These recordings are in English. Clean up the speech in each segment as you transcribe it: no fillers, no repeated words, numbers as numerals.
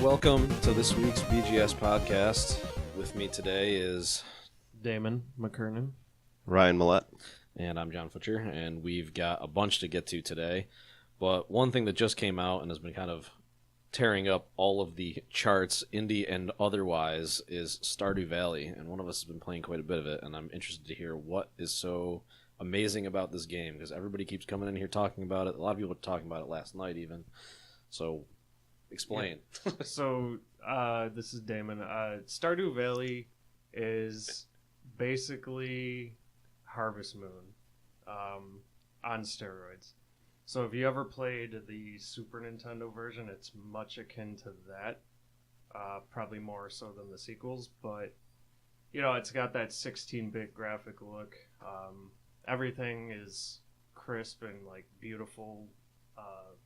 welcome to this week's BGS podcast. With me today is Damon McKernan. Ryan Mallette. And I'm John Futscher, and we've got a bunch to get to today. But one thing that just came out and has been kind of tearing up all of the charts, indie and otherwise, is Stardew Valley. And one of us has been playing quite a bit of it, and I'm interested to hear what is so amazing about this game, because everybody keeps coming in here talking about it. A lot of people were talking about it last night even. So, explain. Yeah. So, this is Damon. Stardew Valley is basically Harvest Moon on steroids. So if you ever played the Super Nintendo version, it's much akin to that. Probably more so than the sequels, but you know, it's got that 16-bit graphic look. Everything is crisp and like beautiful,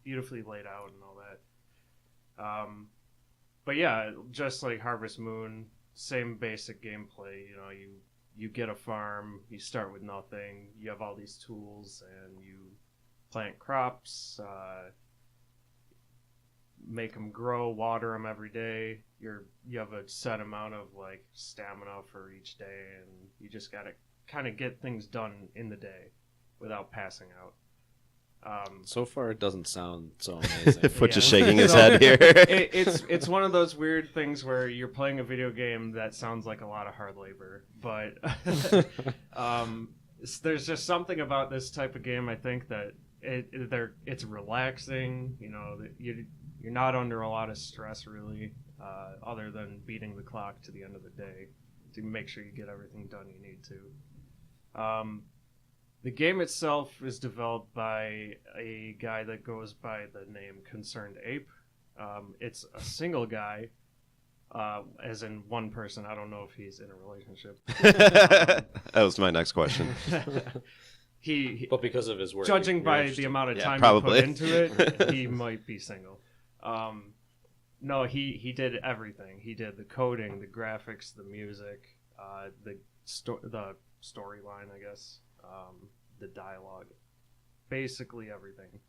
beautifully laid out and all that. But yeah, just like Harvest Moon, same basic gameplay. You know, you get a farm, you start with nothing, you have all these tools, and you plant crops, make them grow, water them every day. You have a set amount of like stamina for each day, and you just gotta kind of get things done in the day without passing out. So far, it doesn't sound so amazing. Foot just shaking his head here. It's one of those weird things where you're playing a video game that sounds like a lot of hard labor, but there's just something about this type of game. I think that it's relaxing. You know, you're not under a lot of stress really, other than beating the clock to the end of the day to make sure you get everything done you need to. The game itself is developed by a guy that goes by the name Concerned Ape. It's a single guy, as in one person. I don't know if he's in a relationship. That was my next question. But because of his work, judging by the amount of time probably. he put into it, he might be single. No, he did everything. He did the coding, the graphics, the music, the storyline, I guess. The dialogue, basically everything.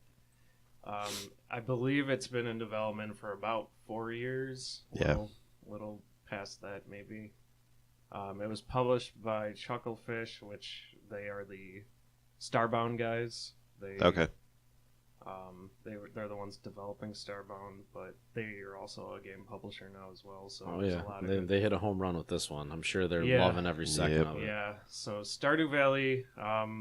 I believe it's been in development for about 4 years. Yeah. Little past that, maybe. It was published by Chucklefish, which they are the Starbound guys. Okay. They're the ones developing Starbound, but they are also a game publisher now as well. So oh yeah, they hit a home run with this one. I'm sure they're loving every second of it. Yeah. So Stardew Valley,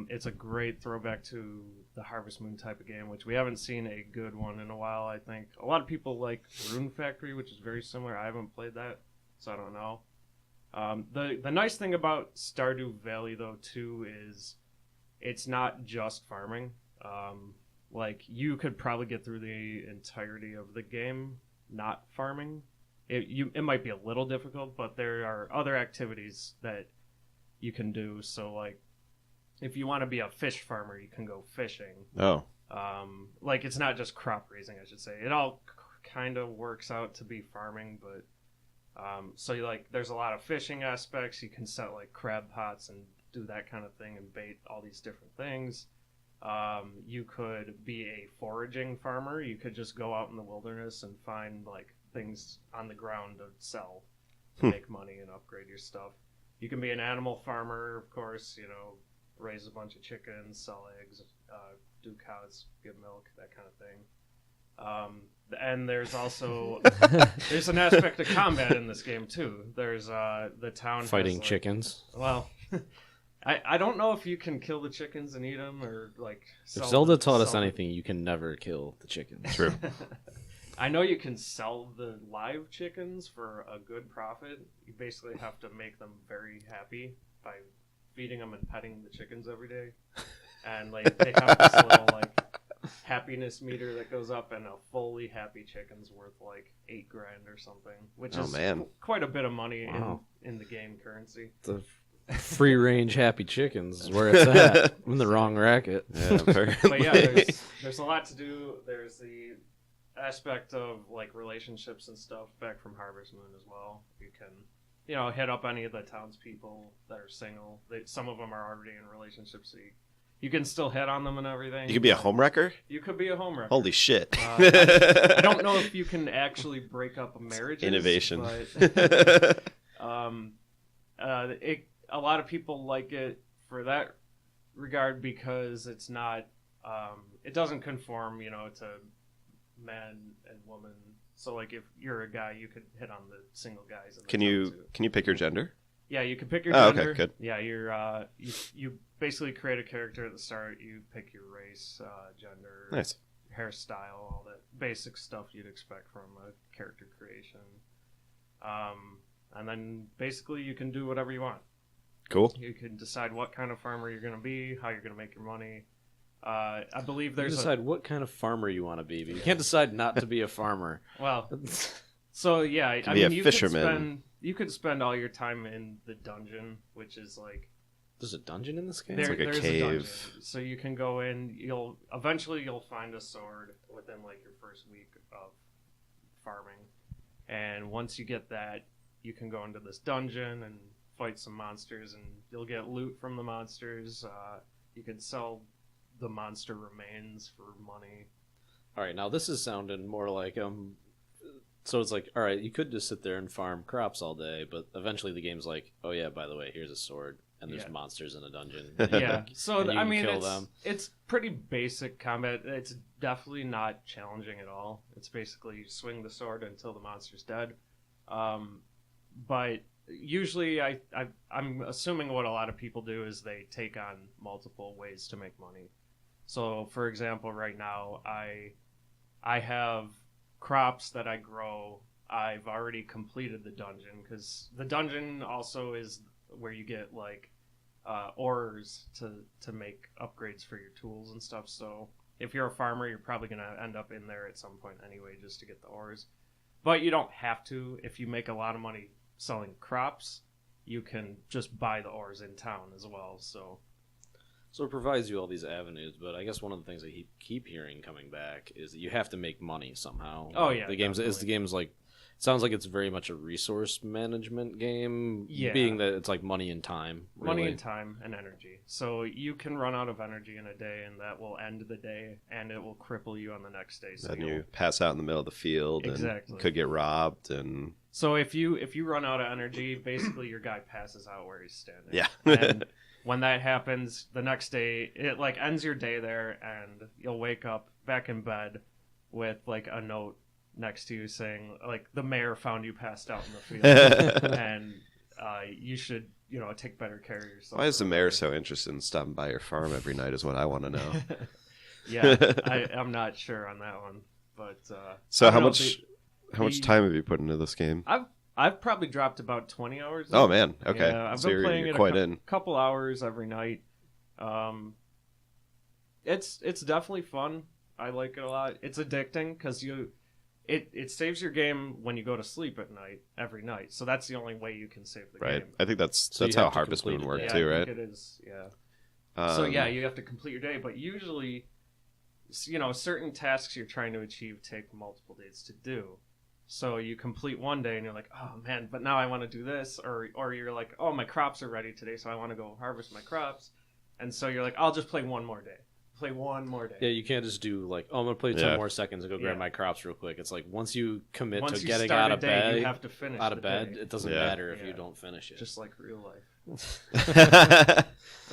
it's a great throwback to the Harvest Moon type of game, which we haven't seen a good one in a while. I think a lot of people like Rune Factory, which is very similar. I haven't played that, so I don't know. The nice thing about Stardew Valley though too is it's not just farming. Like, you could probably get through the entirety of the game not farming. It might be a little difficult, but there are other activities that you can do. So, like, if you want to be a fish farmer, you can go fishing. Oh. Like, it's not just crop raising, I should say. It all kind of works out to be farming, but... so, there's a lot of fishing aspects. You can set, like, crab pots and do that kind of thing and bait all these different things. You could be a foraging farmer. You could just go out in the wilderness and find like things on the ground to sell to make money and upgrade your stuff. You can be an animal farmer, of course, you know, raise a bunch of chickens, sell eggs, do cows, give milk, that kind of thing. And there's also there's an aspect of combat in this game too. There's the town Fighting has, chickens. Well, I don't know if you can kill the chickens and eat them or like. If Zelda taught us anything, you can never kill the chickens. True. I know you can sell the live chickens for a good profit. You basically have to make them very happy by feeding them and petting the chickens every day, and like they have this little like happiness meter that goes up, and a fully happy chicken's worth like $8,000 or something, which is quite a bit of money in the game currency. The free range happy chickens is where it's at. I'm in the wrong racket. Yeah, apparently. But yeah, there's a lot to do. There's the aspect of like relationships and stuff back from Harvest Moon as well. You can, you know, hit up any of the townspeople that are single. Some of them are already in relationships, so You can still hit on them and everything. You could be a but homewrecker? You could be a homewrecker. Holy shit. I don't know if you can actually break up a marriage. Innovation. But, a lot of people like it for that regard because it's not, it doesn't conform, to man and woman. So, like, if you're a guy, you could hit on the single guys. Can you pick your gender? Yeah, you can pick your Oh, gender. okay, good. Yeah, you basically create a character at the start. You pick your race, gender, Nice. hairstyle, all that basic stuff you'd expect from a character creation. And then basically you can do whatever you want. Cool. You can decide what kind of farmer you're going to be, how you're going to make your money. I believe You there's decide what kind of farmer you want to be, but you can't decide not to be a farmer. well, so yeah, I be mean, a fisherman. you could spend all your time in the dungeon, which is like There's a dungeon in this game? like a there's cave. dungeon. So you can go in. You'll find a sword within like your first week of farming, and once you get that, you can go into this dungeon and fight some monsters, and you'll get loot from the monsters. You can sell the monster remains for money. All right, now this is sounding more like so it's like, all right, you could just sit there and farm crops all day, but eventually the game's like, oh yeah, by the way, here's a sword, and there's Yeah. monsters in a dungeon. Yeah, so And you I can mean, kill them. it's pretty basic combat. It's definitely not challenging at all. It's basically you swing the sword until the monster's dead. But usually, I'm assuming what a lot of people do is they take on multiple ways to make money. So, for example, right now I have crops that I grow. I've already completed the dungeon because the dungeon also is where you get like ores to make upgrades for your tools and stuff. So if you're a farmer, you're probably going to end up in there at some point anyway just to get the ores. But you don't have to. If you make a lot of money selling crops, you can just buy the ores in town as well. So it provides you all these avenues, but I guess one of the things I keep hearing coming back is that you have to make money somehow. Oh, yeah, the game's like, it sounds like it's very much a resource management game. Yeah. Being that it's like money and time. Really. money and time and energy. So you can run out of energy in a day, and that will end the day, and it will cripple you on the next day. So Then you pass out in the middle of the field Exactly. and could get robbed and So if you run out of energy, basically your guy passes out where he's standing. yeah. And when that happens, the next day it like ends your day there, and you'll wake up back in bed with like a note next to you saying like the mayor found you passed out in the field, and you should take better care of yourself. Why is the mayor so interested in stopping by your farm every night is what I want to know. Yeah, I'm not sure on that one, but So I how don't know, much time have you put into this game? I've probably dropped about 20 hours. Oh man, okay. Yeah, I've So been playing you're it quite a in. couple hours every night. It's definitely fun. I like it a lot. It's addicting because it saves your game when you go to sleep at night every night. So that's the only way you can save the Right. game. I think that's So you how have to Harvest complete Moon it, worked Yeah, too, I right? think it is. Yeah. So yeah, you have to complete your day, but usually, certain tasks you're trying to achieve take multiple days to do. So you complete one day and you're like, oh man, but now I want to do this, or you're like, oh, my crops are ready today, so I want to go harvest my crops, and so you're like, I'll just play one more day. Play one more day. Yeah, you can't just do like, oh, I'm gonna play 10 more seconds and go grab Yeah. my crops real quick. It's like once you commit Once to you getting start out a of day, bed, you have to finish out of the bed, day. it doesn't Yeah. matter if Yeah. you don't finish it. Just like real life.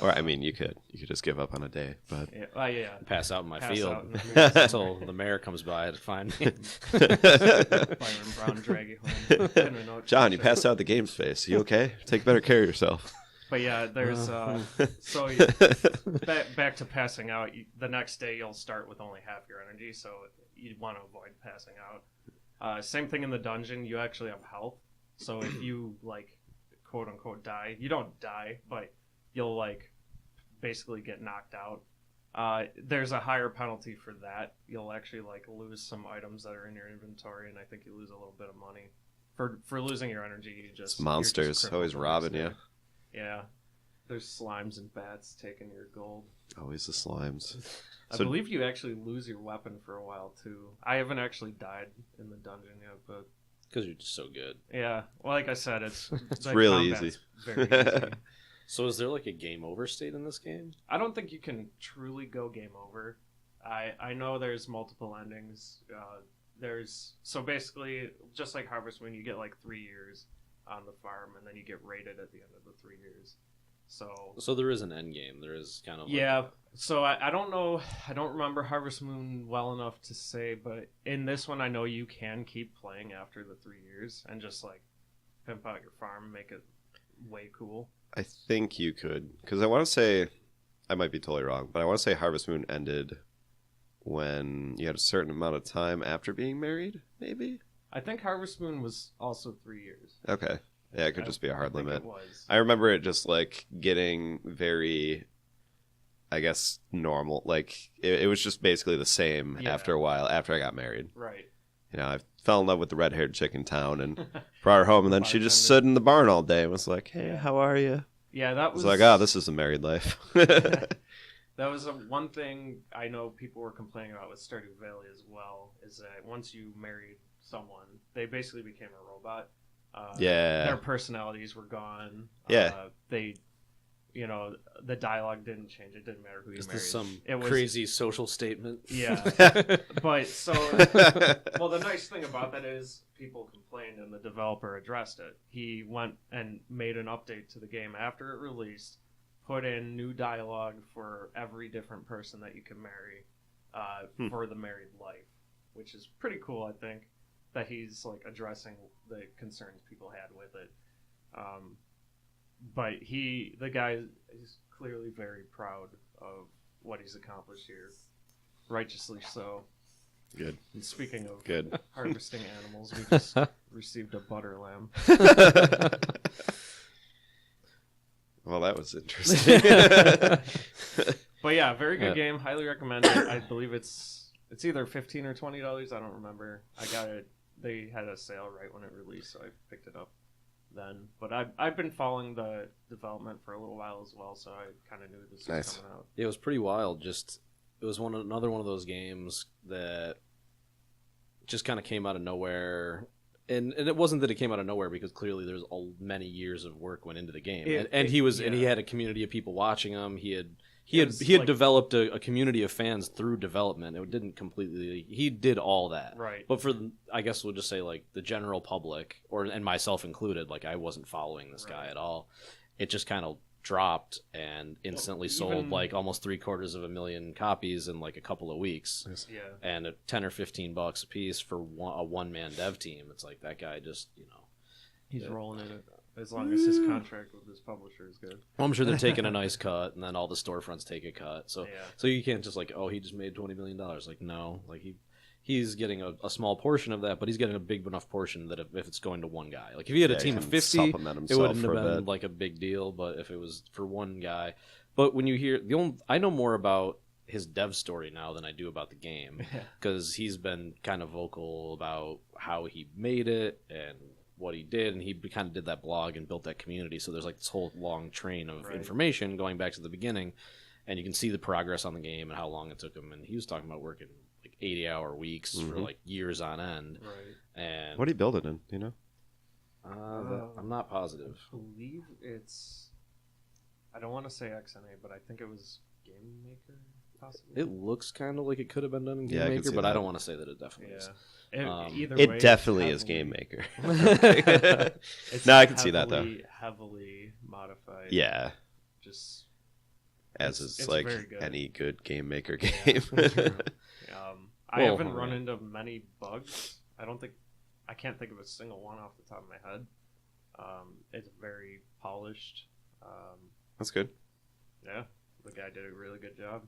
Or I mean, you could just give up on a day, but Yeah. Yeah. Pass out in my Pass field out in the field. until the mayor comes by to find me. Byron Brown drag you home. Pin a note. John, you passed out the game space. You okay? Take better care of yourself. But yeah, there's so back to passing out. The next day you'll start with only half your energy, so you want to avoid passing out. Same thing in the dungeon. You actually have health, so if you like quote unquote die, you don't die, but you'll like basically get knocked out. There's a higher penalty for that. You'll actually like lose some items that are in your inventory, and I think you lose a little bit of money for losing your energy. You just It's monsters you're just crippled always the next robbing day. you. Yeah, there's slimes and bats taking your gold. Always the slimes. I So- believe you actually lose your weapon for a while too. I haven't actually died in the dungeon yet, but Because you're just so good. yeah. Well, like I said, it's real combat's easy. Very easy. So is there like a game over state in this game? I don't think you can truly go game over. I know there's multiple endings. So basically, just like Harvest Moon, you get like 3 years on the farm, and then you get raided at the end of the 3 years. So there is an end game. There is kind of So I don't know. I don't remember Harvest Moon well enough to say, but in this one, I know you can keep playing after the 3 years and just like pimp out your farm, make it way cool. I think you could, because I want to say, I might be totally wrong, but I want to say Harvest Moon ended when you had a certain amount of time after being married, maybe? I think Harvest Moon was also 3 years. Okay. Yeah, it could just be a hard limit. It was. I remember it just like getting very, I guess, normal. Like it was just basically the same after a while, after I got married. Right. You know, I fell in love with the red-haired chick in town and brought her home, and then she just stood in the barn all day and was like, "Hey, how are you?" Yeah, that was like, "Oh, this is a married life." That was one thing I know people were complaining about with Stardew Valley as well, is that once you married someone, they basically became a robot. Their personalities were gone. Yeah. The dialogue didn't change. It didn't matter who you married. Is this crazy social statement? Yeah. But the nice thing about that is people complained and the developer addressed it. He went and made an update to the game after it released, put in new dialogue for every different person that you can marry for the married life, which is pretty cool, I think, that he's like addressing the concerns people had with it. But the guy is clearly very proud of what he's accomplished here. Righteously so. Good. And speaking of Good. harvesting animals, we just received a butter lamb. Well, that was interesting. But yeah, very good game. Highly recommend it. I believe it's either $15 or $20. I don't remember. I got it. They had a sale right when it released, so I picked it up then. But I've been following the development for a little while as well, so I kind of knew this was coming out. It was pretty wild. It was another one of those games that just kind of came out of nowhere. And it wasn't that it came out of nowhere, because clearly there's many years of work went into the game, and he had a community of people watching him. He had developed a community of fans through development. It didn't completely. He did all that, right? But I guess we'll just say like the general public, and myself included, like I wasn't following this guy at all. It just kind of dropped and instantly sold like almost $750,000 copies in like a couple of weeks. Yeah, and at $10 or $15 a piece for a one-man dev team. It's like that guy just he's rolling in it. As long as his contract with his publisher is good. Well, I'm sure they're taking a nice cut, and then all the storefronts take a cut. So you can't just like, oh, he just made $20 million. Like, no, like he's getting a small portion of that, but he's getting a big enough portion that if it's going to one guy, like if he had a team of 50, it wouldn't have been like a big deal. But if it was for one guy, but when you hear I know more about his dev story now than I do about the game, because he's been kind of vocal about how he made it and what he did, and he kind of did that blog and built that community. So there's like this whole long train of information going back to the beginning, and you can see the progress on the game and how long it took him. And he was talking about working like 80-hour weeks for like years on end. Right. And what did he build it in? Do you know? I'm not positive. I believe it's. I don't want to say XNA, but I think it was Game Maker. Possibly. It looks kind of like it could have been done in Game Maker, but I don't want to say that it definitely is. It definitely is Game Maker. No, I can see that though. Heavily modified. Yeah. Just as is like good. Any good Game Maker game. I haven't run into many bugs. I can't think of a single one off the top of my head. It's very polished. That's good. Yeah, the guy did a really good job.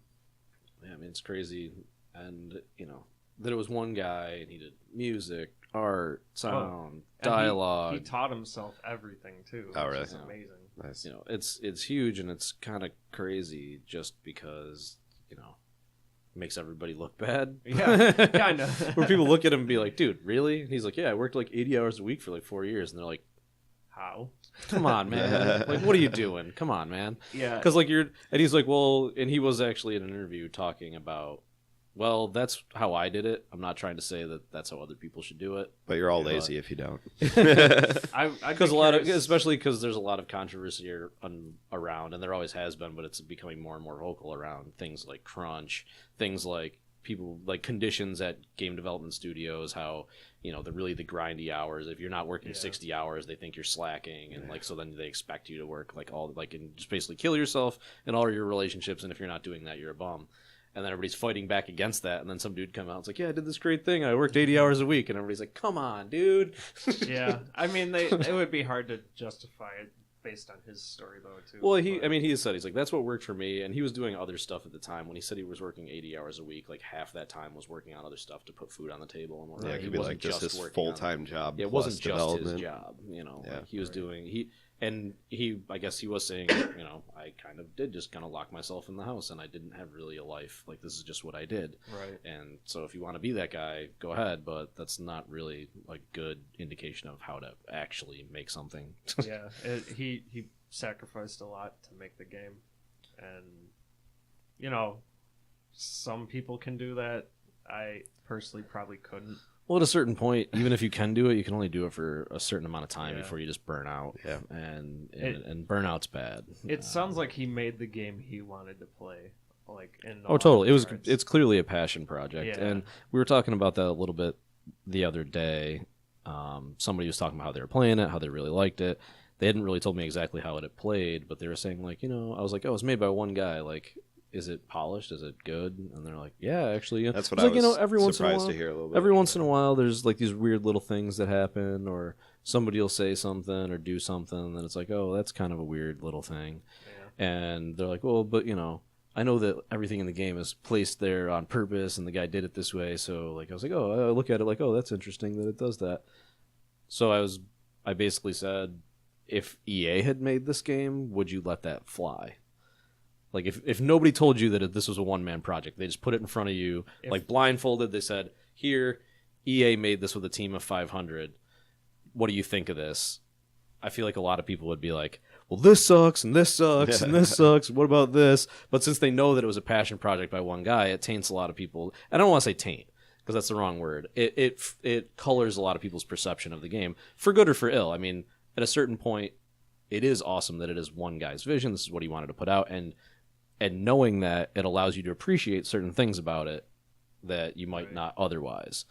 Yeah, I mean, it's crazy. And, that it was one guy, and he did music, art, sound, dialogue. He taught himself everything, too. Oh, really? Which is amazing. Nice. It's huge, and it's kind of crazy just because, it makes everybody look bad. Yeah, kind of. Where people look at him and be like, dude, really? And he's like, yeah, I worked like 80 hours a week for like 4 years. And they're like, how? Come on, man. Like, what are you doing? Come on, man. Yeah. Because, like, and he's like, well, and he was actually in an interview talking about, Well, that's how I did it. I'm not trying to say that that's how other people should do it. But you're all lazy if you don't. Because especially because there's a lot of controversy around, and there always has been, but it's becoming more and more vocal around things like crunch, things like people like conditions at game development studios, how the grindy hours. If you're not working 60 hours, they think you're slacking, and so then they expect you to work and just basically kill yourself in all your relationships, and if you're not doing that, you're a bum. And then everybody's fighting back against that, and then some dude come out and it's like, yeah, I did this great thing, I worked 80 hours a week, and everybody's like, come on, dude. Yeah, I mean, it would be hard to justify it based on his story, though, too. Well, he said, he's like, that's what worked for me, and he was doing other stuff at the time. When he said he was working 80 hours a week, like half that time was working on other stuff to put food on the table and whatnot. Yeah, it could be like just his full-time job. Yeah, it wasn't just his job, he was doing, I guess he was saying, I kind of did just kind of lock myself in the house, and I didn't have really a life. Like, this is just what I did. Right. And so if you want to be that guy, go ahead, but that's not really a good indication of how to actually make something. Yeah, he sacrificed a lot to make the game. And, some people can do that. I personally probably couldn't. Well, at a certain point, even if you can do it, you can only do it for a certain amount of time before you just burn out. Yeah. And burnout's bad. It sounds like he made the game he wanted to play. Totally. It's clearly a passion project. Yeah. And we were talking about that a little bit the other day. Somebody was talking about how they were playing it, how they really liked it. They hadn't really told me exactly how it had played, but they were saying, I was like, oh, it's made by one guy. Like, is it polished? Is it good? And they're like, yeah, actually. That's what I was every once surprised in a while, to hear a little bit. Every once in a while, there's these weird little things that happen, or somebody will say something or do something, and then it's like, oh, that's kind of a weird little thing. Yeah. And they're like, well, but, I know that everything in the game is placed there on purpose, and the guy did it this way, so, I was like, oh, I look at it like, oh, that's interesting that it does that. So I basically said, if EA had made this game, would you let that fly? Like, if nobody told you that this was a one-man project, they just put it in front of you, blindfolded, they said, here, EA made this with a team of 500. What do you think of this? I feel like a lot of people would be like, well, this sucks, and this sucks, and this sucks. What about this? But since they know that it was a passion project by one guy, it taints a lot of people. I don't want to say taint, because that's the wrong word. It colors a lot of people's perception of the game, for good or for ill. I mean, at a certain point, it is awesome that it is one guy's vision. This is what he wanted to put out, and knowing that, it allows you to appreciate certain things about it that you might not otherwise.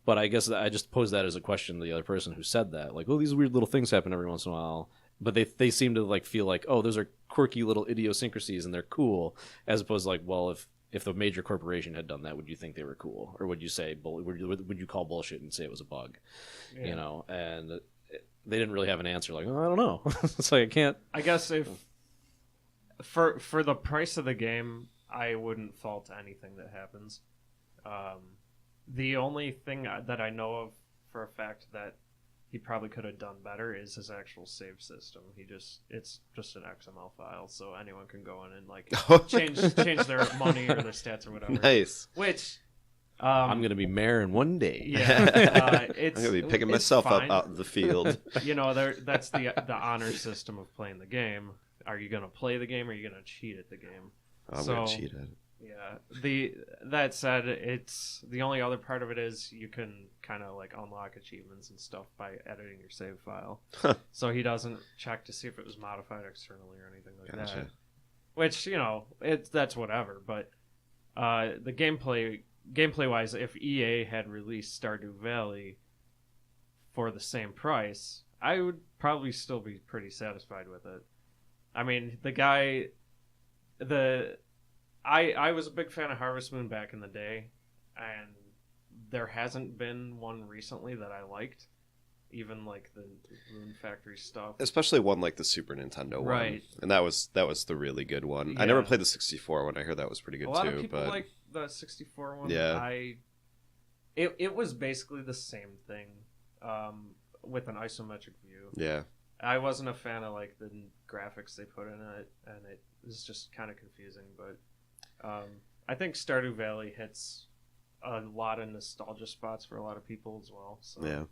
But I guess I just posed that as a question to the other person who said that. Like, oh, these weird little things happen every once in a while. But they seem to feel like, oh, those are quirky little idiosyncrasies and they're cool. As opposed to well, if the major corporation had done that, would you think they were cool? Or would you say, would you call bullshit and say it was a bug? Yeah. And they didn't really have an answer. Like, oh, I don't know. It's like, I can't. I guess if... For the price of the game, I wouldn't fault anything that happens. The only thing that I know of for a fact that he probably could have done better is his actual save system. It's just an XML file, so anyone can go in and change their money or their stats or whatever. Nice. Which I'm gonna be mayor in one day. Yeah, I'm gonna be picking myself up out in the field. That's the honor system of playing the game. Are you going to play the game or are you going to cheat at the game? I'm going to cheat at it. Yeah. That said, it's the only other part of it is you can kind of unlock achievements and stuff by editing your save file. So he doesn't check to see if it was modified externally or anything like that. Which, that's whatever. But the gameplay wise, if EA had released Stardew Valley for the same price, I would probably still be pretty satisfied with it. I mean, I was a big fan of Harvest Moon back in the day, and there hasn't been one recently that I liked, even the Rune Factory stuff. Especially one like the Super Nintendo one. Right. And that was the really good one. Yeah. I never played the 64 one. I heard that was pretty good too. A lot of people like the 64 one. Yeah. It was basically the same thing, with an isometric view. Yeah. I wasn't a fan of the graphics they put in it, and it was just kind of confusing. But I think Stardew Valley hits a lot of nostalgia spots for a lot of people as well. So yeah,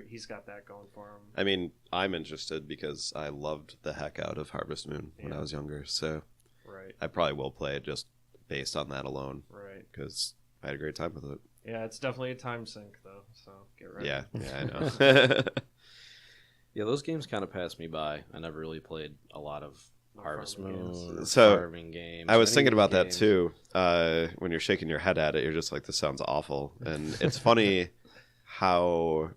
he's got that going for him. I mean, I'm interested because I loved the heck out of Harvest Moon when I was younger. So I probably will play it just based on that alone. Right. Because I had a great time with it. Yeah, it's definitely a time sink though. So get ready. Yeah, I know. Yeah, those games kind of passed me by. I never really played a lot of No Harvest farming Moon, games. or So, farming games. I was any of thinking those about that games. too. When you're shaking your head at it, you're just like, this sounds awful. And it's funny how,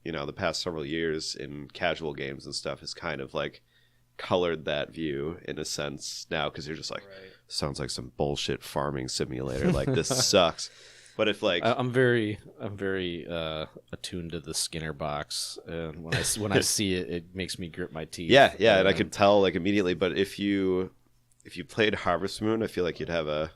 the past several years in casual games and stuff has kind of like colored that view in a sense now, because you're just like, Right. sounds like some bullshit farming simulator. Like, this sucks. But if like, I'm very attuned to the Skinner box, and when I see it, it makes me grit my teeth. yeah, and I could tell like immediately. But if you played Harvest Moon, I feel like you'd have a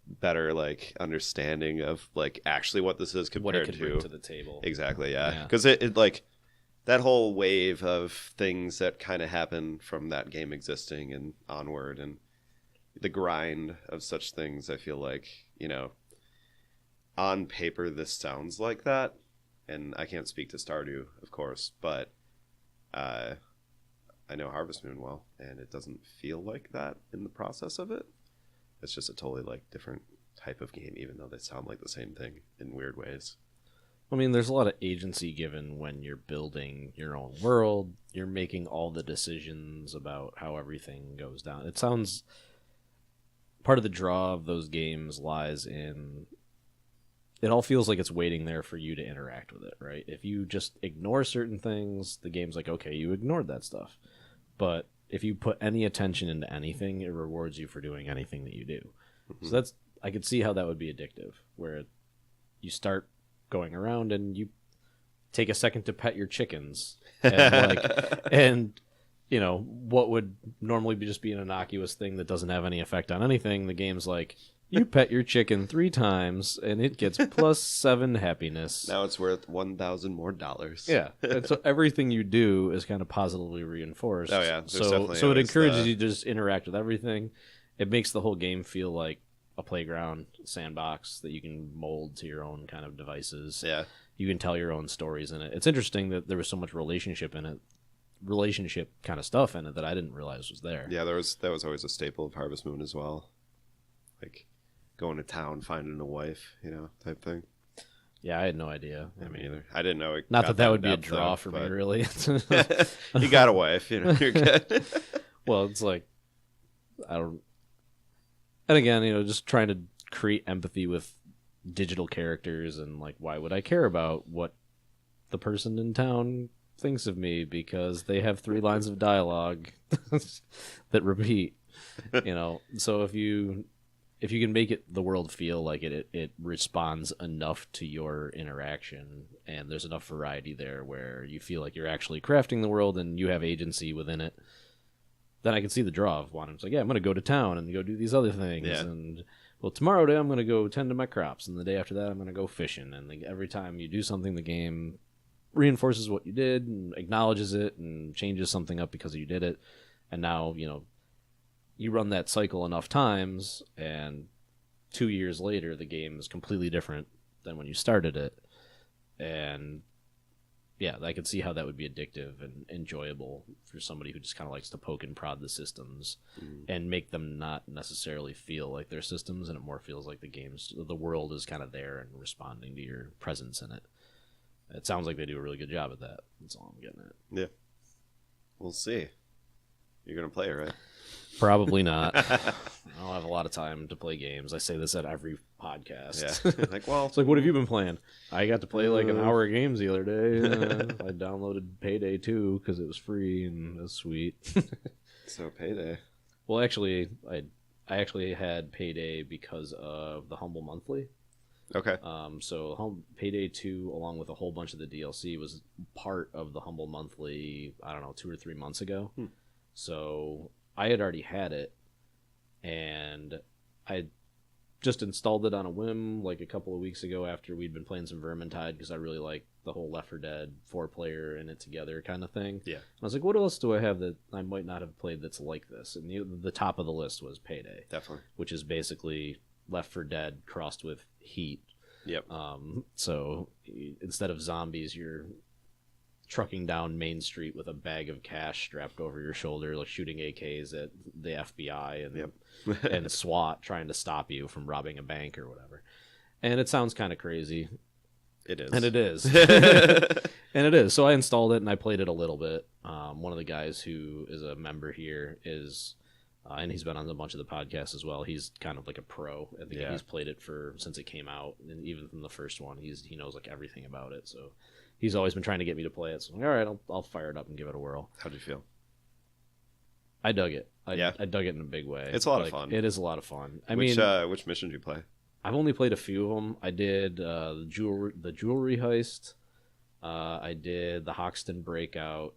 better like understanding of like actually what this is what it compared could bring to the table. Exactly, yeah. Yeah. Because it like that whole wave of things that kind of happen from that game existing and onward, and the grind of such things, I feel like, on paper this sounds like that, and I can't speak to Stardew, of course, but I know Harvest Moon well, and it doesn't feel like that in the process of it. It's just a totally like different type of game, even though they sound like the same thing in weird ways. I mean, there's a lot of agency given when you're building your own world. You're making all the decisions about how everything goes down. It sounds... Part of the draw of those games lies in... It all feels like it's waiting there for you to interact with it, right? If you just ignore certain things, the game's like, okay, you ignored that stuff. But if you put any attention into anything, it rewards you for doing anything that you do. Mm-hmm. So I could see how that would be addictive, where you start going around and you take a second to pet your chickens, and what would normally just be an innocuous thing that doesn't have any effect on anything, the game's like, you pet your chicken 3 times and it gets +7 happiness. Now it's worth $1,000 more dollars. Yeah, and so everything you do is kind of positively reinforced. Oh yeah, so it encourages you to just interact with everything. It makes the whole game feel like a playground sandbox that you can mold to your own kind of devices. Yeah, you can tell your own stories in it. It's interesting that there was so much relationship kind of stuff in it that I didn't realize was there. Yeah, that was always a staple of Harvest Moon as well. Like going to town, finding a wife, type thing. Yeah, I had no idea. I mean, either. I didn't know. Not that would be a draw for me, really. You got a wife, you're good. Well, it's like, I don't. And again, just trying to create empathy with digital characters, and like, why would I care about what the person in town thinks of me because they have 3 lines of dialogue that repeat? So if you can make the world feel like it responds enough to your interaction, and there's enough variety there where you feel like you're actually crafting the world and you have agency within it, then I can see the draw of wanting to, I'm going to go to town and go do these other things. Yeah. And, well, tomorrow I'm going to go tend to my crops, and the day after that I'm going to go fishing. And every time you do something, the game reinforces what you did and acknowledges it and changes something up because you did it. And now, you run that cycle enough times, and 2 years later, the game is completely different than when you started it. And yeah, I could see how that would be addictive and enjoyable for somebody who just kind of likes to poke and prod the systems and make them not necessarily feel like they're systems, and it more feels like the world is kind of there and responding to your presence in it. It sounds like they do a really good job at that. That's all I'm getting at. Yeah. We'll see. You're going to play it, right? Probably not. I don't have a lot of time to play games. I say this at every podcast. Yeah. Like, well, it's like, what have you been playing? I got to play like an hour of games the other day. I downloaded Payday 2 because it was free and it was sweet. So Payday. Well, actually, I actually had Payday because of the Humble Monthly. Okay. So Payday 2, along with a whole bunch of the DLC, was part of the Humble Monthly, I don't know, 2 or 3 months ago. So I had already had it, and I just installed it on a whim like a couple of weeks ago after we'd been playing some Vermintide, because I really like the whole Left 4 Dead 4-player in it together kind of thing. Yeah. I was like, what else do I have that I might not have played that's like this? And the top of the list was Payday. Definitely. Which is basically Left 4 Dead crossed with Heat. Yep. So instead of zombies, you're trucking down Main Street with a bag of cash strapped over your shoulder, like shooting AKs at the FBI and and SWAT trying to stop you from robbing a bank or whatever. And it sounds kind of crazy. It is. And it is. And it is. So I installed it and I played it a little bit. One of the guys who is a member here is, and he's been on a bunch of the podcasts as well. He's kind of like a pro. I think he's played it since it came out, and even from the first one, he knows like everything about it. So he's always been trying to get me to play it. So I'm like, all right, I'll fire it up and give it a whirl. How'd you feel? I dug it. I dug it in a big way. It's a lot of fun. It is a lot of fun. Which mission did you play? I've only played a few of them. I did the jewelry heist. I did the Hoxton breakout,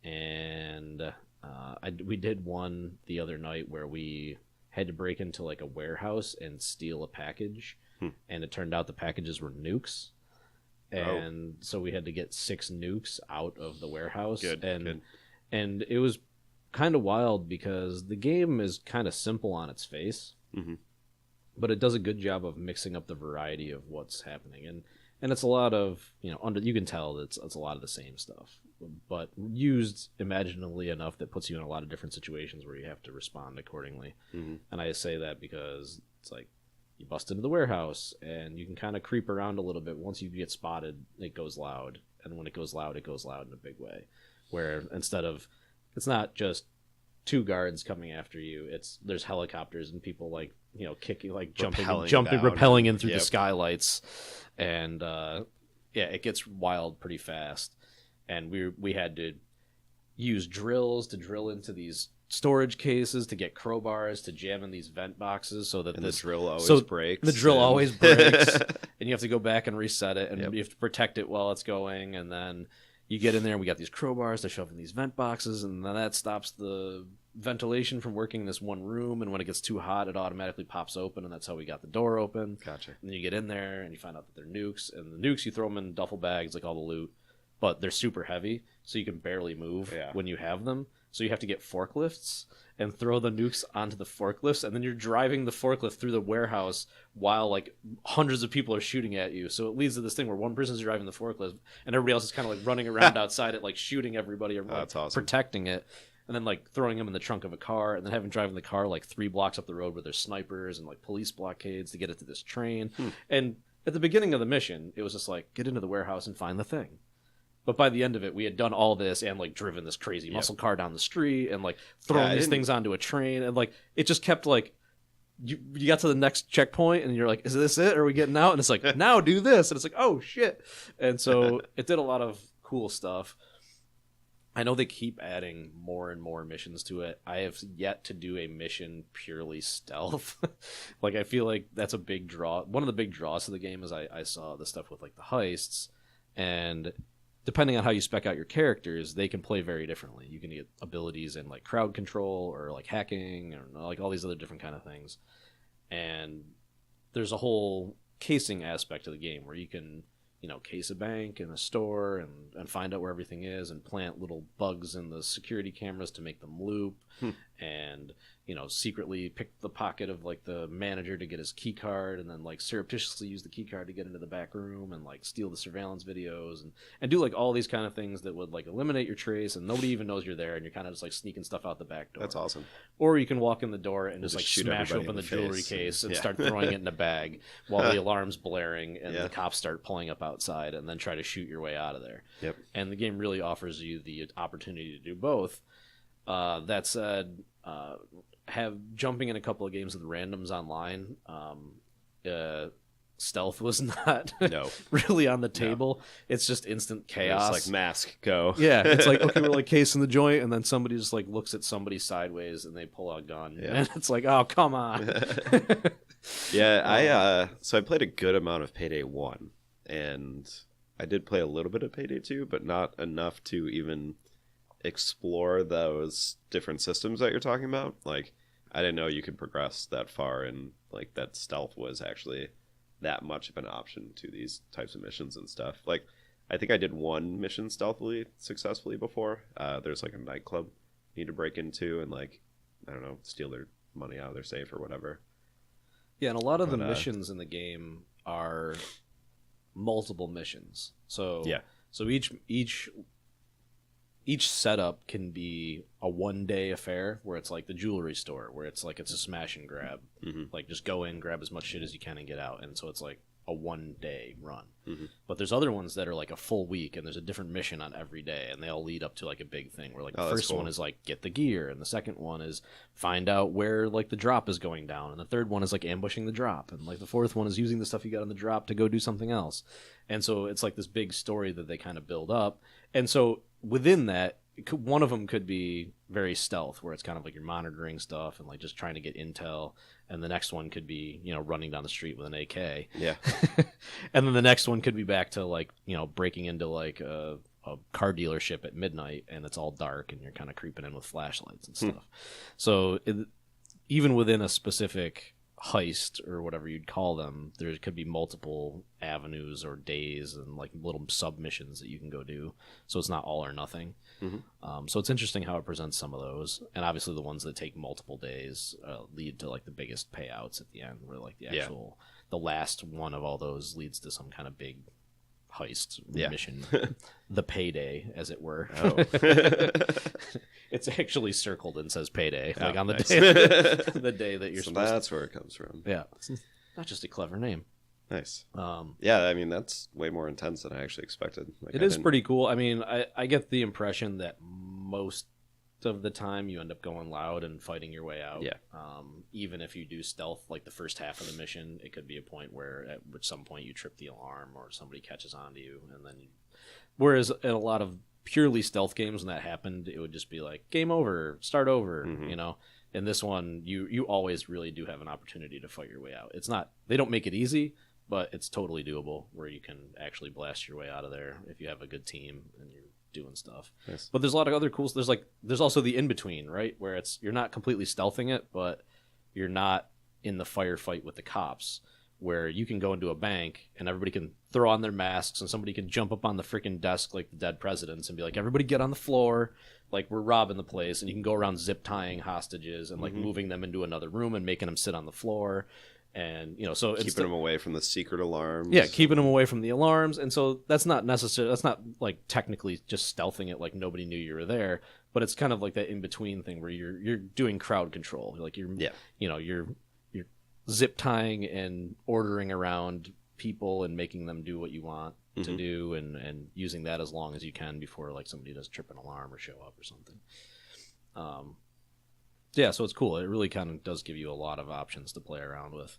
and we did one the other night where we had to break into like a warehouse and steal a package, and it turned out the packages were nukes, and so we had to get 6 nukes out of the warehouse. Good. And it was kind of wild because the game is kind of simple on its face. Mm-hmm. But it does a good job of mixing up the variety of what's happening, and it's a lot of you can tell that it's a lot of the same stuff, but used imaginatively enough that puts you in a lot of different situations where you have to respond accordingly. Mm-hmm. And I say that because it's like you bust into the warehouse and you can kind of creep around a little bit. Once you get spotted, it goes loud, and when it goes loud in a big way. Where instead of it's not just 2 guards coming after you, there's helicopters and people like kicking, like jumping, rappelling in through the skylights, and it gets wild pretty fast. And we had to use drills to drill into these storage cases to get crowbars to jam in these vent boxes so that the drill always breaks. The drill always breaks, and you have to go back and reset it, and you have to protect it while it's going, and then you get in there and we got these crowbars to shove in these vent boxes, and then that stops the ventilation from working in this one room, and when it gets too hot it automatically pops open, and that's how we got the door open. Gotcha. And then you get in there and you find out that they're nukes, and the nukes you throw them in duffel bags like all the loot, but they're super heavy so you can barely move when you have them, so you have to get forklifts and throw the nukes onto the forklifts, and then you're driving the forklift through the warehouse while like hundreds of people are shooting at you. So it leads to this thing where one person's driving the forklift and everybody else is kind of like running around outside it, like shooting everybody or that's awesome. Protecting it, and then like throwing them in the trunk of a car, and then having driving the car like 3 blocks up the road where there's snipers and like police blockades to get it to this train. And at the beginning of the mission it was just like, get into the warehouse and find the thing. But by the end of it, we had done all this and like driven this crazy muscle car down the street and like thrown these things onto a train, and like it just kept like you got to the next checkpoint and you're like, is this it? Are we getting out? And it's like, now do this, and it's like, oh shit. And so it did a lot of cool stuff. I know they keep adding more and more missions to it. I have yet to do a mission purely stealth. Like I feel like that's a big draw. One of the big draws to the game is I saw the stuff with like the heists, and depending on how you spec out your characters, they can play very differently. You can get abilities in like crowd control or like hacking or like all these other different kind of things. And there's a whole casing aspect of the game where you can, case a bank and a store and find out where everything is and plant little bugs in the security cameras to make them loop. And, secretly pick the pocket of like the manager to get his key card, and then like surreptitiously use the key card to get into the back room and like steal the surveillance videos and do like all these kind of things that would like eliminate your trace, and nobody even knows you're there, and you're kind of just like sneaking stuff out the back door. That's awesome. Or you can walk in the door and just like smash open the jewelry case and start throwing it in a bag while the alarm's blaring and the cops start pulling up outside, and then try to shoot your way out of there. Yep. And the game really offers you the opportunity to do both. That said, jumping in a couple of games with randoms online, stealth was not really on the table. It's just instant chaos. It's like mask, go. Yeah, it's like, okay, we're like casing the joint, and then somebody just like looks at somebody sideways and they pull out a gun, and it's like, oh, come on. So I played a good amount of Payday 1, and I did play a little bit of Payday 2, but not enough to even explore those different systems that you're talking about. Like, I didn't know you could progress that far, and like that stealth was actually that much of an option to these types of missions and stuff. Like, I think I did one mission stealthily successfully before. There's like a nightclub you need to break into and like, I don't know, steal their money out of their safe or whatever. Yeah, and a lot of the missions in the game are multiple missions. So So each setup can be a 1-day affair where it's like the jewelry store, where it's like it's a smash and grab. Like just go in, grab as much shit as you can, and get out. And so it's like a 1-day run. But there's other ones that are like a full week, and there's a different mission on every day, and they all lead up to like a big thing. Where like the first one is like get the gear, and the second one is find out where like the drop is going down, and the third one is like ambushing the drop, and like the fourth one is using the stuff you got on the drop to go do something else. And so it's like this big story that they kind of build up. And so within that, one of them could be very stealth, where it's kind of like you're monitoring stuff and like just trying to get intel, and the next one could be, you know, running down the street with an AK. Yeah. And then the next one could be back to like, you know, breaking into like a car dealership at midnight, and it's all dark and you're kind of creeping in with flashlights and stuff. So even within a specific heist or whatever you'd call them, there could be multiple avenues or days and like little submissions that you can go do. So it's not all or nothing. So it's interesting how it presents some of those, and obviously the ones that take multiple days lead to like the biggest payouts at the end, where like the actual the last one of all those leads to some kind of big heist mission, the payday, as it were. It's actually circled and says payday, like on the day, the day that you're supposed. That's where it comes from. Yeah, it's not just a clever name. Nice. Yeah, I mean, that's way more intense than I actually expected. Like, it is pretty cool. I mean, I get the impression that most of the time you end up going loud and fighting your way out. Yeah. Even if you do stealth, like the first half of the mission, it could be a point where at some point you trip the alarm or somebody catches on to you, and then whereas in a lot of purely stealth games, when that happened, it would just be like game over, start over, you know. In this one, you always really do have an opportunity to fight your way out. It's not, they don't make it easy, but it's totally doable, where you can actually blast your way out of there if you have a good team and you're doing stuff. Nice. But there's a lot of other cool. There's also the in between, right, where you're not completely stealthing it, but you're not in the firefight with the cops, where you can go into a bank and everybody can throw on their masks and somebody can jump up on the freaking desk like the dead presidents and be like, everybody get on the floor, like we're robbing the place, and you can go around zip tying hostages and like moving them into another room and making them sit on the floor. And, you know, so keeping them away from the secret alarms. Yeah, keeping them away from the alarms. And so that's not necessary. That's not like technically just stealthing it like nobody knew you were there. But it's kind of like that in between thing where you're doing crowd control. Like you're zip tying and ordering around people and making them do what you want to do, and using that as long as you can before like somebody does trip an alarm or show up or something. Yeah, so it's cool. It really kind of does give you a lot of options to play around with.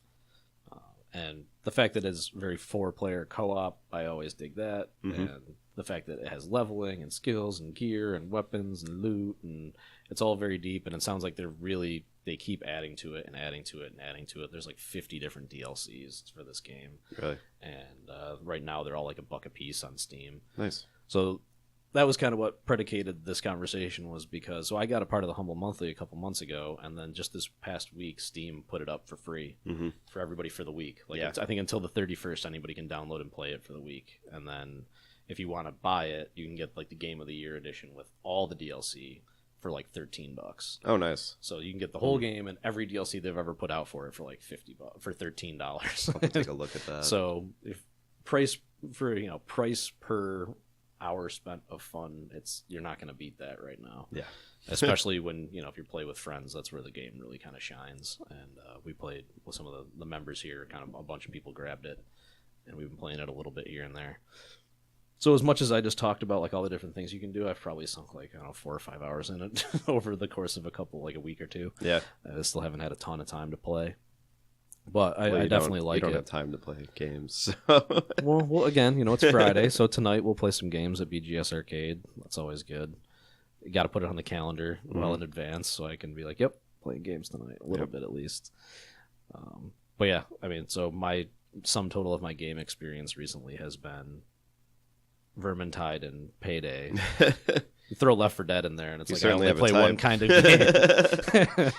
And the fact that it's very 4-player co-op, I always dig that. And the fact that it has leveling and skills and gear and weapons and loot, and it's all very deep. And it sounds like they keep adding to it and adding to it and adding to it. There's like 50 different DLCs for this game. Really? And right now they're all like $1 a piece on Steam. Nice. So that was kind of what predicated this conversation, was because I got a part of the Humble Monthly a couple months ago, and then just this past week Steam put it up for free for everybody for the week. Like I think until the 31st anybody can download and play it for the week, and then if you want to buy it, you can get like the Game of the Year edition with all the DLC for like $13. Oh, nice. So you can get the whole game and every DLC they've ever put out for it for like $50 for $13. I'll have to take a look at that. So if price per hour spent of fun, you're not going to beat that right now. Yeah. Especially when, you know, if you play with friends, that's where the game really kind of shines. And we played with some of the members here, kind of a bunch of people grabbed it, and we've been playing it a little bit here and there. So as much as I just talked about like all the different things you can do, I've probably sunk like, I don't know, 4 or 5 hours in it over the course of a week or two. Yeah. I still haven't had a ton of time to play. But I definitely like it. You don't have time to play games. So. Well, again, you know, it's Friday, so tonight we'll play some games at BGS Arcade. That's always good. You got to put it on the calendar well in advance so I can be like, yep, playing games tonight, a little bit at least. But yeah, I mean, so my sum total of my game experience recently has been Vermintide and Payday. You throw Left 4 Dead in there, and it's like I only play one kind of game.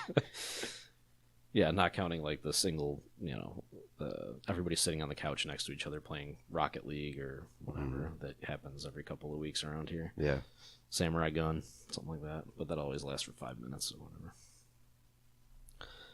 Yeah, not counting like the single, you know, everybody sitting on the couch next to each other playing Rocket League or whatever that happens every couple of weeks around here. Yeah. Samurai Gun, something like that. But that always lasts for 5 minutes or whatever.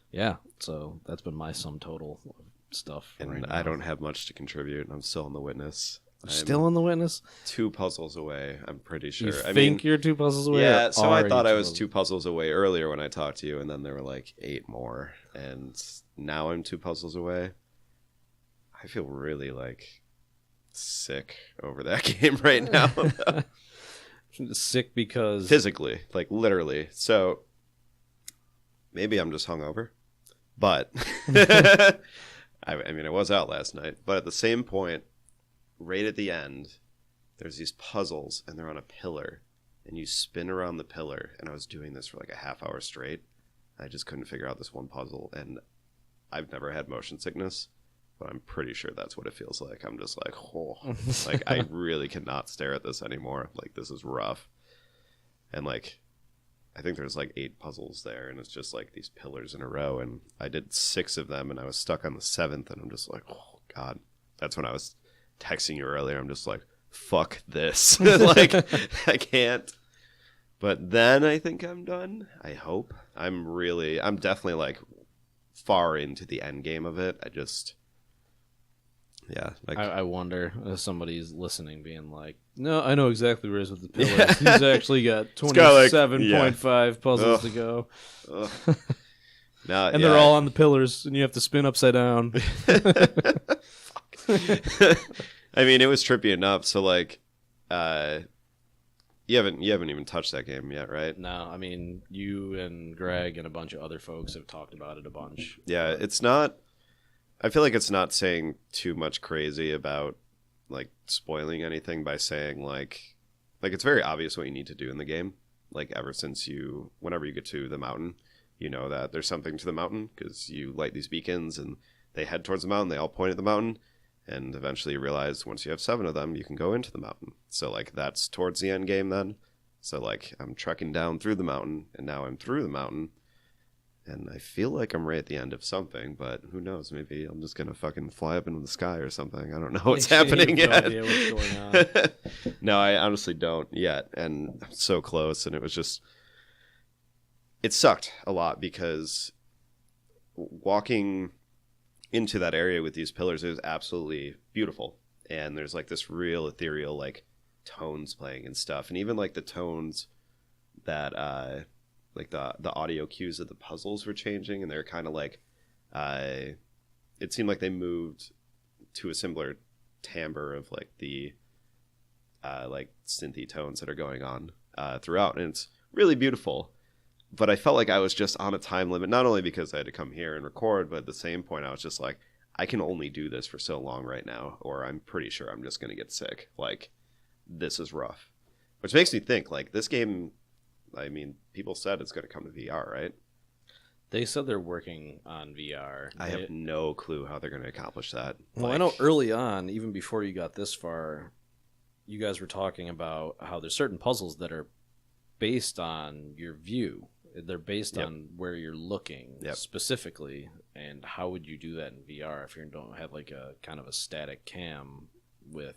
Yeah, so that's been my sum total of stuff. And right I now. don't have much to contribute. I'm still in the witness. Still in the witness? 2 puzzles away, I'm pretty sure. You think you're 2 puzzles away? Yeah, so I thought I was 2 puzzles away earlier when I talked to you, and then there were like 8 more. And now I'm 2 puzzles away. I feel really like sick over that game right now. Sick because... Physically, like literally. So maybe I'm just hungover. But I mean, I was out last night. But at the same point, right at the end, there's these puzzles, and they're on a pillar, and you spin around the pillar. And I was doing this for like a half hour straight. I just couldn't figure out this one puzzle, and I've never had motion sickness, but I'm pretty sure that's what it feels like. I'm just like, oh, like I really cannot stare at this anymore. Like, this is rough. And like, I think there's like 8 puzzles there, and it's just like these pillars in a row, and I did 6 of them, and I was stuck on the 7th, and I'm just like, oh God. That's when I was texting you earlier. I'm just like, fuck this. Like, I can't. But then I think I'm done. I hope. I'm definitely like far into the end game of it. Yeah. Like, I wonder if somebody's listening being like, no, I know exactly where he is with the pillars. Yeah. He's actually got 27.5 puzzles to go. No, and they're all on the pillars, and you have to spin upside down. I mean, it was trippy enough. So like, you haven't even touched that game yet, right? No, I mean, you and Greg and a bunch of other folks have talked about it a bunch. Yeah, it's not... I feel like it's not saying too much crazy about, like, spoiling anything by saying, like, it's very obvious what you need to do in the game. Like, ever since whenever you get to the mountain, you know that there's something to the mountain, because you light these beacons, and they head towards the mountain, they all point at the mountain, and eventually you realize once you have 7 of them, you can go into the mountain. So, like, that's towards the end game then. So, like, I'm trekking down through the mountain, and now I'm through the mountain. And I feel like I'm right at the end of something, but who knows? Maybe I'm just going to fucking fly up into the sky or something. I don't know what's happening yet. No idea what's going on. No, I honestly don't yet. And I'm so close, and it was just... It sucked a lot, because walking into that area with these pillars, it was absolutely beautiful. And there's like this real ethereal like tones playing and stuff, and even like the tones that like the audio cues of the puzzles were changing, and they're kind of like it seemed like they moved to a similar timbre of like the like synthy tones that are going on throughout, and it's really beautiful. But I felt like I was just on a time limit, not only because I had to come here and record, but at the same point I was just like, I can only do this for so long right now, or I'm pretty sure I'm just going to get sick. Like, this is rough. Which makes me think, like, this game, I mean, people said it's going to come to VR, right? They said they're working on VR. I have no clue how they're going to accomplish that. Well, I know early on, even before you got this far, you guys were talking about how there's certain puzzles that are based on your view. They're based on where you're looking specifically, and how would you do that in VR if you don't have like a kind of a static cam with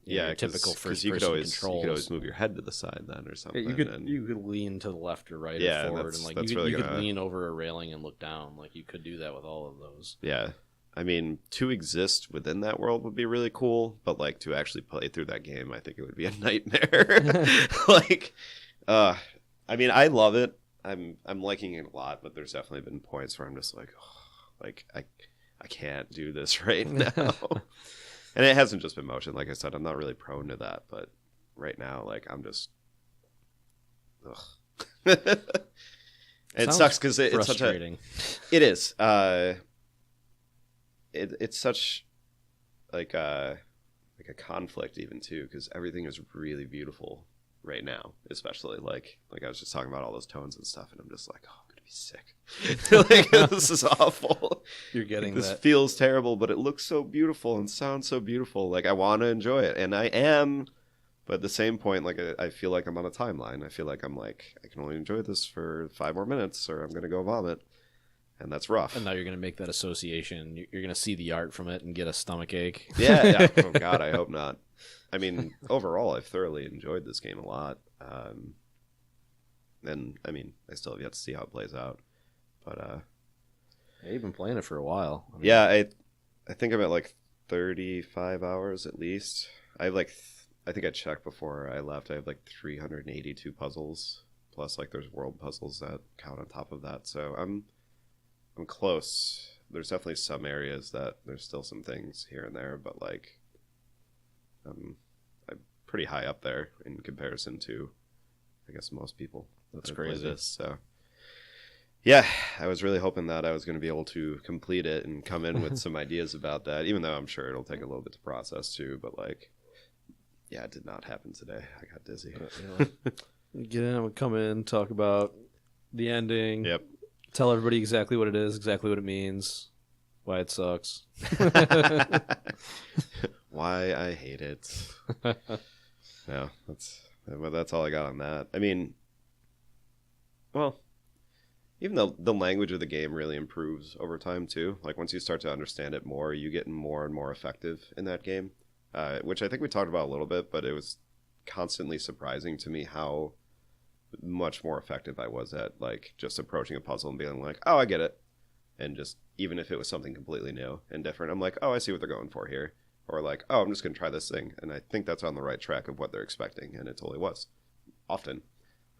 typical first-person controls? You could always move your head to the side then or something. You could lean to the left or right or forward, and like you could lean over a railing and look down. Like you could do that with all of those. Yeah. I mean, to exist within that world would be really cool, but like to actually play through that game, I think it would be a nightmare. Like, I mean, I love it. I'm liking it a lot, but there's definitely been points where I'm just like, oh, like I can't do this right now. And it hasn't just been motion. Like I said, I'm not really prone to that, but right now, like I'm just, it sucks because it's such a. It is. It's such like a conflict even too, because everything is really beautiful right now, especially like I was just talking about all those tones and stuff, and I'm just like, oh, I'm gonna be sick. Like, this is awful. You're getting this feels terrible, but it looks so beautiful and sounds so beautiful. Like I want to enjoy it, and I am, but at the same point, like I feel like I'm on a timeline. I feel like I'm like, I can only enjoy this for 5 more minutes, or I'm gonna go vomit. And that's rough. And now you're going to make that association. You're going to see the art from it and get a stomach ache. Yeah. Oh, God, I hope not. I mean, overall, I've thoroughly enjoyed this game a lot. And, I mean, I still have yet to see how it plays out. But, yeah, you've been playing it for a while. Yeah, I think I'm at, like, 35 hours at least. I have I think I checked before I left. I have like 382 puzzles, plus like there's world puzzles that count on top of that. So I'm close. There's definitely some areas that there's still some things here and there, but like I'm pretty high up there in comparison to, I guess, most people. That's that play crazy. this, so yeah, I was really hoping that I was going to be able to complete it and come in with some ideas about that, even though I'm sure it'll take a little bit to process too. But like, yeah, it did not happen today. I got dizzy. Get in, come in, talk about the ending. Yep. Tell everybody exactly what it is, exactly what it means, why it sucks. Why I hate it. No, that's all I got on that. I mean, well, even though the language of the game really improves over time too, like once you start to understand it more, you get more and more effective in that game, which I think we talked about a little bit, but it was constantly surprising to me how much more effective I was at like just approaching a puzzle and being like, oh, I get it. And just, even if it was something completely new and different, I'm like, oh, I see what they're going for here. Or like, oh, I'm just going to try this thing. And I think that's on the right track of what they're expecting. And it totally was, often.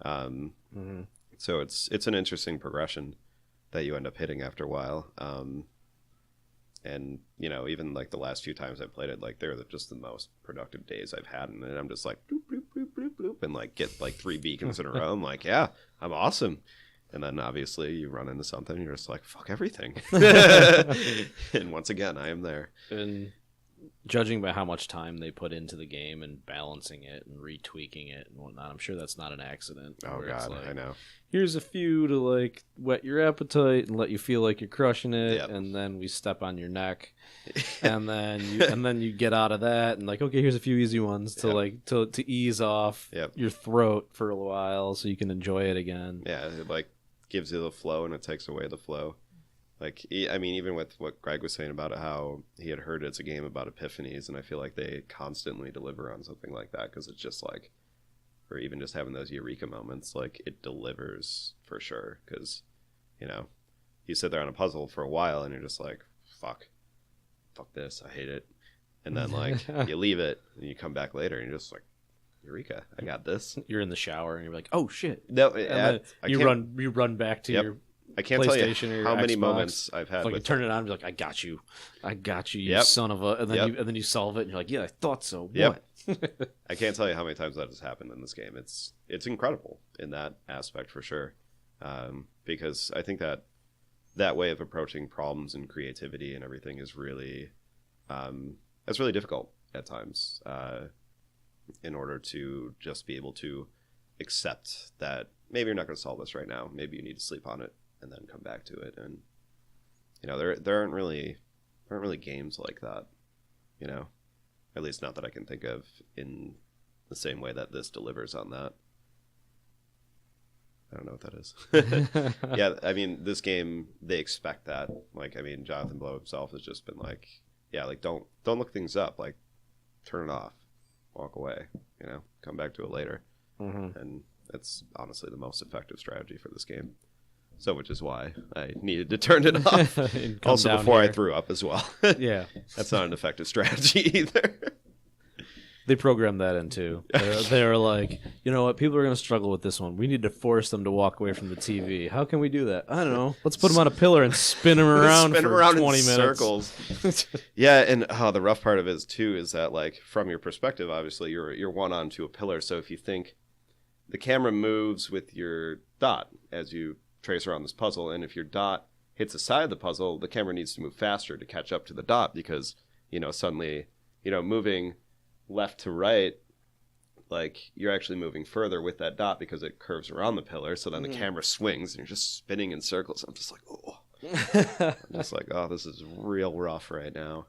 So it's an interesting progression that you end up hitting after a while. And, you know, even like the last few times I played it, like they're just the most productive days I've had. And I'm just like, bloop, bloop, bloop, bloop, bloop, and like get like 3 beacons in a row. I'm like, yeah, I'm awesome. And then obviously you run into something and you're just like, fuck everything. And once again, I am there. And judging by how much time they put into the game and balancing it and retweaking it and whatnot, I'm sure that's not an accident. Oh God, like, I know. Here's a few to like whet your appetite and let you feel like you're crushing it, Yep. and then we step on your neck, and then you get out of that and like, okay, here's a few easy ones to Yep. like to ease off Yep. your throat for a while so you can enjoy it again. Yeah, it like gives you the flow and it takes away the flow. Like, I mean, even with what Greg was saying about it, how he had heard it's a game about epiphanies, and I feel like they constantly deliver on something like that, because it's just like, or even just having those eureka moments, like it delivers for sure. Because, you know, you sit there on a puzzle for a while and you're just like, fuck this, I hate it. And then like you leave it and you come back later and you're just like, eureka, I got this. You're in the shower and you're like, oh shit. No, And then you run back to Yep. your I can't tell you PlayStation or your how many Xbox. moments I've had like you with turn it on and be like, I got you, you Yep. son of a, and then Yep. and then you solve it and you're like, yeah, I thought so. Yep. What? I can't tell you how many times that has happened in this game. It's incredible in that aspect for sure, because I think that way of approaching problems and creativity and everything is really it's really difficult at times, in order to just be able to accept that maybe you're not going to solve this right now. Maybe you need to sleep on it and then come back to it. And you know, there aren't really games like that, you know. At least not that I can think of in the same way that this delivers on that. I don't know what that is. Yeah, I mean, this game, they expect that. Like, I mean, Jonathan Blow himself has just been like, yeah, like, don't look things up. Like, turn it off. Walk away. You know, come back to it later. Mm-hmm. And that's honestly the most effective strategy for this game. So, which is why I needed to turn it off. And come Also, down before I here. threw up as well. Yeah, That's not an effective strategy either. they programmed that in too. They're like, you know what? People are going to struggle with this one. We need to force them to walk away from the TV. How can we do that? I don't know. Let's put them on a pillar and spin them around Spin for 'em around 20 in minutes. circles. Yeah, and the rough part of it is too is that, like, from your perspective, obviously you're one onto a pillar. So if you think the camera moves with your dot as you trace around this puzzle, and if your dot hits the side of the puzzle, the camera needs to move faster to catch up to the dot, because, you know, suddenly, you know, moving left to right, like, you're actually moving further with that dot because it curves around the pillar. So then the camera swings and you're just spinning in circles. I'm just like, oh. I'm just like, oh, this is real rough right now.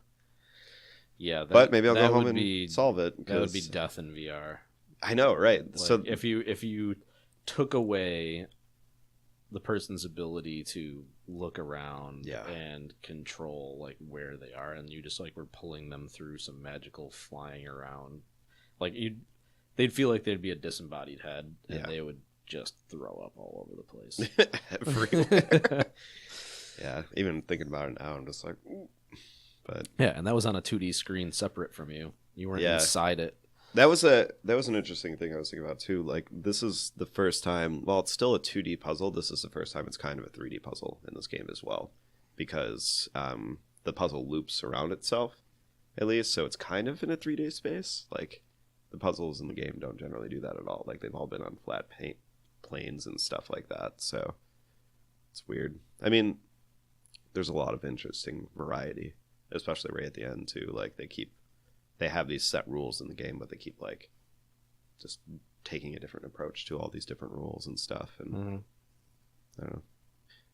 Yeah, But maybe I'll go that home would and be, solve it. That would be 'cause death in VR. I know, right? Like, So if you took away the person's ability to look around Yeah. and control like where they are, and you just like were pulling them through some magical flying around, like they'd feel like they'd be a disembodied head, and Yeah. they would just throw up all over the place. everywhere. Yeah, even thinking about it now, I'm just like, ooh, But Yeah, and that was on a 2D screen separate from you. You weren't Yeah. inside it. that was an interesting thing I was thinking about too. Like, this is the first time. Well, it's still a 2D puzzle. This is the first time it's kind of a 3D puzzle in this game as well, because the puzzle loops around itself, at least. So it's kind of in a 3D space. Like, the puzzles in the game don't generally do that at all. Like, they've all been on flat planes and stuff like that. So it's weird. I mean, there's a lot of interesting variety, especially right at the end too. Like, they have these set rules in the game, but they keep like just taking a different approach to all these different rules and stuff. And I don't know,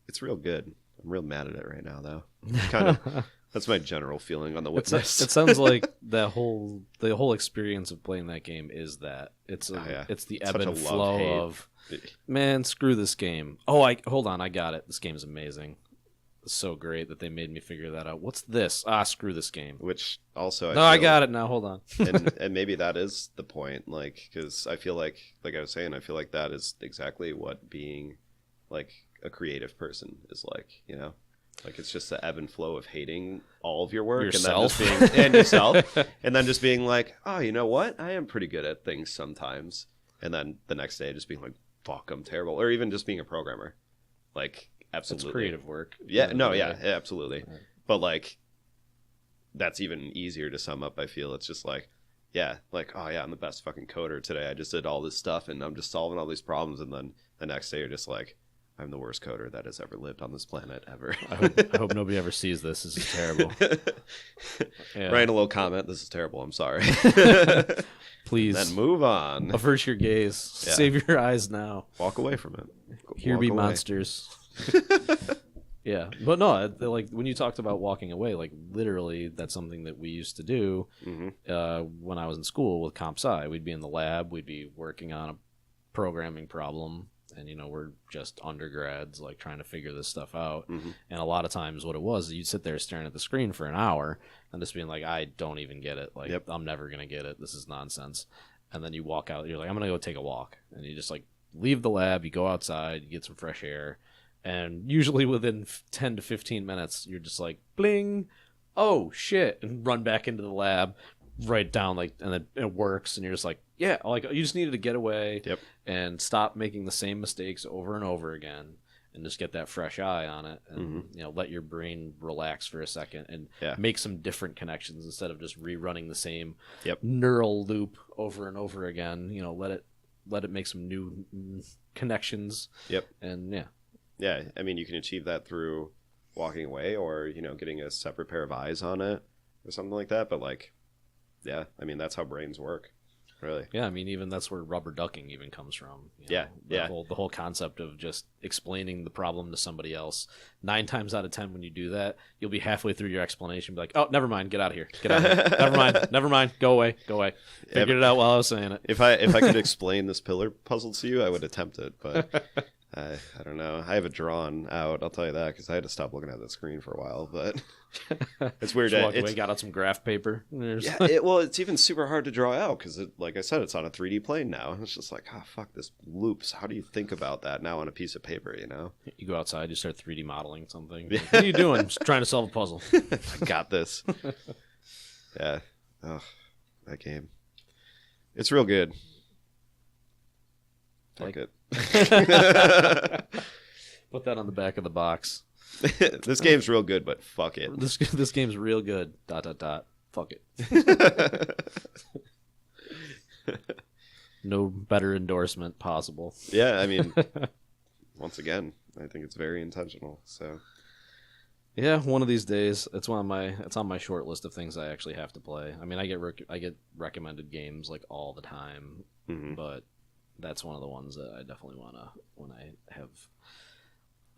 it's real good. I'm real mad at it right now, though. Kind of. That's my general feeling on the Witness. It sounds like the whole experience of playing that game is that it's the ebb Such a and flow love-hate. of, man, screw this game. Hold on, I got it. This game's amazing. It's so great that they made me figure that out. What's this? Screw this game. Which also, I got it now. Hold on. and maybe that is the point. Like, because I feel like I was saying, I feel like that is exactly what being like a creative person is like. You know, like, it's just the ebb and flow of hating all of your work Yourself. and then just being and yourself, and then just being like, oh, you know what? I am pretty good at things sometimes. And then the next day, just being like, fuck, I'm terrible. Or even just being a programmer, like. Absolutely. It's creative work. Yeah, no, yeah, absolutely. Right. But like, that's even easier to sum up. I feel it's just like, yeah, like, oh yeah, I'm the best fucking coder today. I just did all this stuff and I'm just solving all these problems. And then the next day you're just like, I'm the worst coder that has ever lived on this planet ever. I hope nobody ever sees this. This is terrible. Yeah. Write a little comment. This is terrible. I'm sorry. Please. Then move on. Avert your gaze. Yeah. Save your eyes now. Walk away from it. Here be monsters. Yeah, but no, like, when you talked about walking away, like, literally that's something that we used to do when I was in school with Comp Sci. We'd be in the lab, we'd be working on a programming problem, and we're just undergrads, like, trying to figure this stuff out. And a lot of times what it was, you'd sit there staring at the screen for an hour and just being like, I don't even get it, like, I'm never gonna get it, this is nonsense. And then you walk out, you're like, I'm gonna go take a walk, and you just like leave the lab, you go outside, you get some fresh air. And usually within 10 to 15 minutes, you're just like, bling, oh, shit, and run back into the lab, write down, like, and then it works, and you're just like, yeah, like, you just needed to get away and stop making the same mistakes over and over again and just get that fresh eye on it and, let your brain relax for a second and make some different connections instead of just rerunning the same neural loop over and over again. Let it make some new connections. And, Yeah, I mean, you can achieve that through walking away or, getting a separate pair of eyes on it or something like that. But, like, yeah, I mean, that's how brains work, really. Yeah, I mean, even that's where rubber ducking even comes from. The whole concept of just explaining the problem to somebody else. 9 times out of 10 when you do that, you'll be halfway through your explanation, be like, oh, never mind, get out of here. Get out of here. never mind, go away. Figured it out while I was saying it. If I could explain this pillar puzzle to you, I would attempt it, but... I don't know. I have it drawn out. I'll tell you that because I had to stop looking at the screen for a while. But it's weird. Got out some graph paper. Yeah. It's even super hard to draw out because, like I said, it's on a 3D plane now. It's just like, oh fuck, this loops. How do you think about that now on a piece of paper? You go outside, you start 3D modeling something. Like, what are you doing? Just trying to solve a puzzle. I got this. Yeah. Oh, that game. It's real good. Fuck it. Put that on the back of the box. This game's real good, but fuck it. This game's real good. ... Fuck it. No better endorsement possible. Yeah, I mean, once again, I think it's very intentional. So, yeah, one of these days, it's on my short list of things I actually have to play. I mean, I get recommended games like all the time, but that's one of the ones that I definitely want to, when I have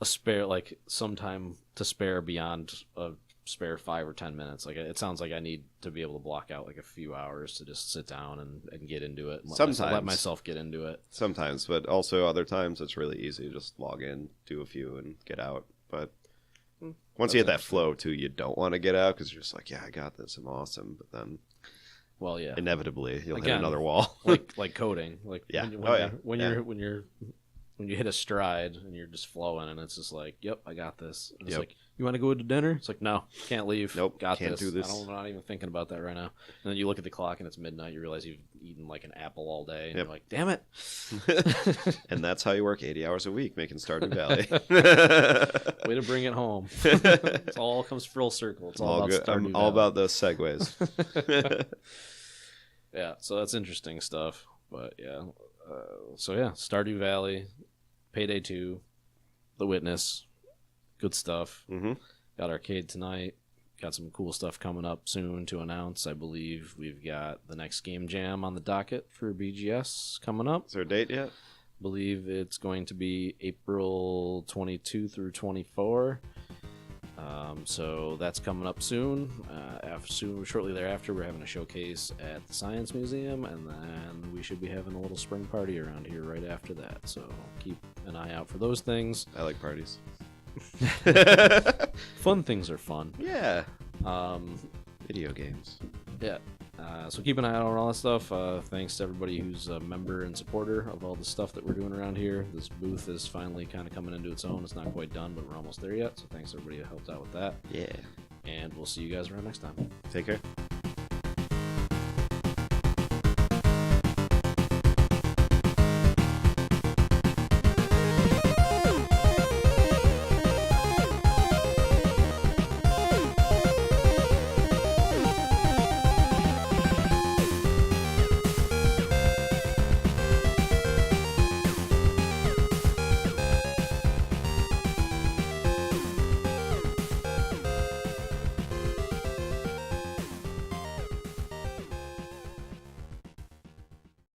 a spare, like, some time to spare beyond a spare 5 or 10 minutes. Like, it sounds like I need to be able to block out like a few hours to just sit down and get into it. And let myself get into it. Sometimes, but also other times it's really easy to just log in, do a few, and get out. But once you hit that flow too, you don't want to get out because you're just like, yeah, I got this, I'm awesome. But then, well, yeah, inevitably you'll hit another wall. like coding. Like, yeah, when you're when you hit a stride and you're just flowing, and it's just like, yep, I got this. And it's Yep. like, you want to go to dinner? It's like, no, can't leave. Nope, got can't this. do this. I'm not even thinking about that right now. And then you look at the clock and it's midnight. You realize you've eaten like an apple all day, and Yep. you're like, damn it. And that's how you work 80 hours a week making Stardew Valley. Way to bring it home. It all comes full circle. It's all about good. Stardew I'm all Valley. about those segues. Yeah, so that's interesting stuff. But yeah, so yeah, Stardew Valley, Payday 2, The Witness, good stuff. Mm-hmm. Got Arcade tonight. Got some cool stuff coming up soon to announce. I believe we've got the next game jam on the docket for BGS coming up. Is there a date yet? Believe it's going to be April 22 through 24. So that's coming up soon. Shortly thereafter, we're having a showcase at the Science Museum, and then we should be having a little spring party around here right after that. So keep an eye out for those things. I like parties. Fun things are fun. Yeah. Um, Video games. yeah. So keep an eye out on all that stuff. Thanks to everybody who's a member and supporter of all the stuff that we're doing around here. This booth is finally kind of coming into its own. It's not quite done, but we're almost there yet. So thanks to everybody who helped out with that. Yeah. And we'll see you guys around next time. Take care.